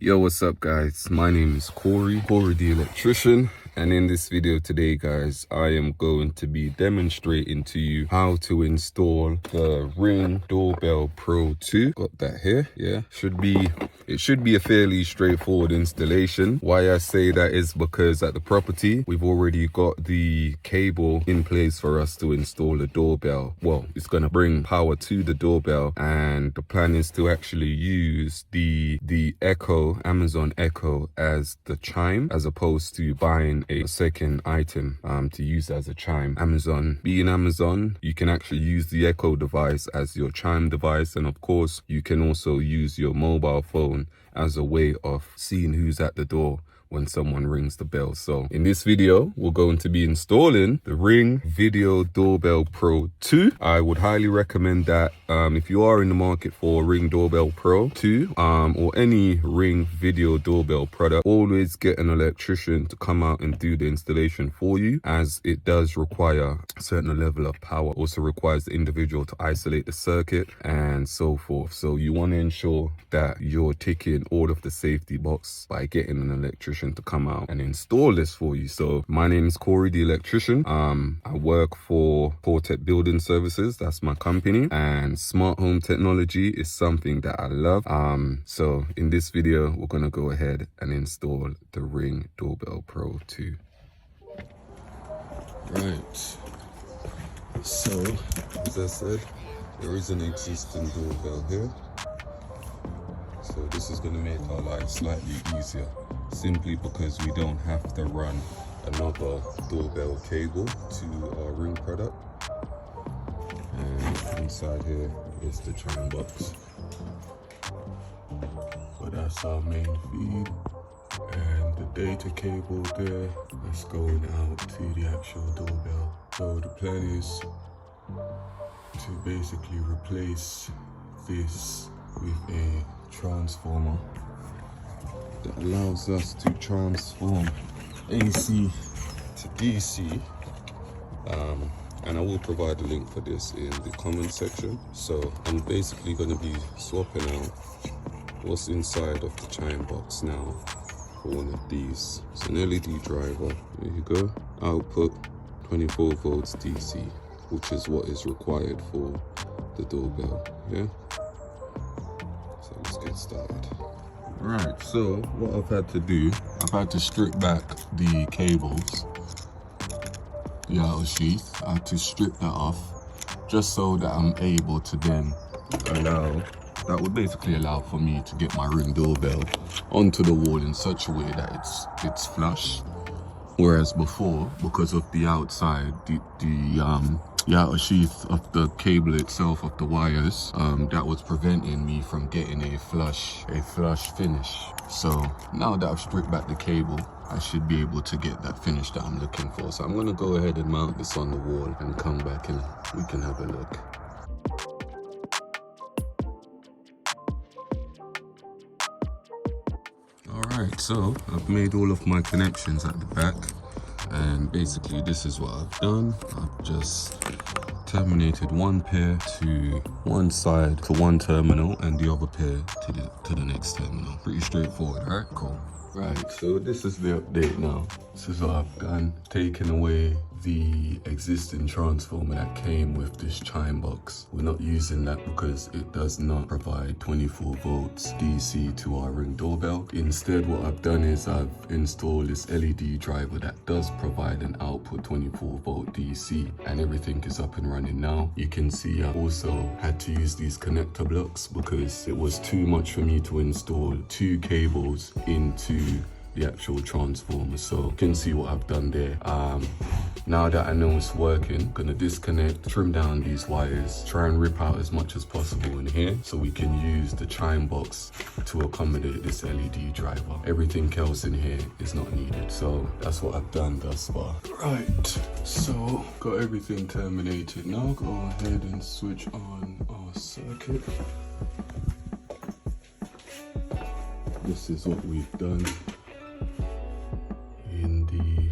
Yo, what's up guys? My name is Corey the electrician, and in this video today guys, I am going to be demonstrating to you how to install the Ring Doorbell Pro 2. Got that here, yeah. It should be a fairly straightforward installation. Why I say that is because at the property, we've already got the cable in place for us to install a doorbell. Well, it's gonna bring power to the doorbell, and the plan is to actually use the Amazon Echo as the chime, as opposed to buying a second item to use as a chime. Being Amazon, you can actually use the Echo device as your chime device, and of course you can also use your mobile phone as a way of seeing who's at the door when someone rings the bell. So in this video, we're going to be installing the Ring Video Doorbell Pro 2. I would highly recommend that if you are in the market for Ring Doorbell Pro 2 or any Ring Video Doorbell product, always get an electrician to come out and do the installation for you, as it does require a certain level of power. Also requires the individual to isolate the circuit and so forth. So you want to ensure that you're ticking all of the safety boxes by getting an electrician to come out and install this for you. So my name is Corey the electrician. I work for Portec Building Services, that's my company, and smart home technology is something that I love. So in this video, we're gonna go ahead and install the Ring Doorbell Pro 2. Right, so as I said, there is an existing doorbell here. So this is going to make our life slightly easier, simply because we don't have to run another doorbell cable to our Ring product. And inside here is the chime box. So that's our main feed, and the data cable there is going out to the actual doorbell. So the plan is to basically replace this with a transformer that allows us to transform AC to DC, and I will provide a link for this in the comment section. So I'm basically going to be swapping out what's inside of the chime box now for one of these. It's an LED driver, there you go, output 24 volts DC, which is what is required for the doorbell, yeah. So let's get started. Right, so what I've had to do, I've had to strip back the cables, the outer sheath. I had to strip that off just so that I'm able to then that would basically allow for me to get my Ring doorbell onto the wall in such a way that it's flush. Whereas before, because of the outside, the outer sheath of the cable itself, of the wires, that was preventing me from getting a flush finish. So now that I've stripped back the cable, I should be able to get that finish that I'm looking for. So I'm gonna go ahead and mount this on the wall and come back and we can have a look. Alright, so I've made all of my connections at the back, and basically this is what I've done. I've just terminated one pair to one side to one terminal and the other pair to the next terminal. Pretty straightforward, right? Cool. Right, so this is the update now. This is what I've done, taken away the existing transformer that came with this chime box. We're not using that because it does not provide 24 volts DC to our Ring doorbell. Instead, what I've done is I've installed this LED driver that does provide an output 24 volt DC, and everything is up and running now. You can see I also had to use these connector blocks because it was too much for me to install two cables into the actual transformer. So you can see what I've done there. Now that I know it's working, I'm gonna disconnect, trim down these wires, try and rip out as much as possible in here so we can use the chime box to accommodate this LED driver. Everything else in here is not needed. So that's what I've done thus far. Right, so got everything terminated. Now go ahead and switch on our circuit. This is what we've done in the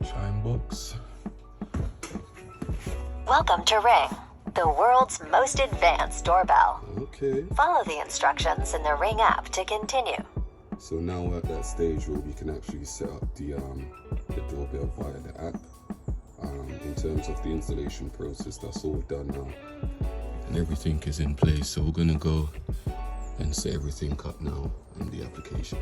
chime box. Welcome to Ring, the world's most advanced doorbell. Okay. Follow the instructions in the Ring app to continue. So now we're at that stage where we can actually set up the doorbell via the app. In terms of the installation process, that's all done now, and everything is in place. So we're gonna go and set everything up now in the application.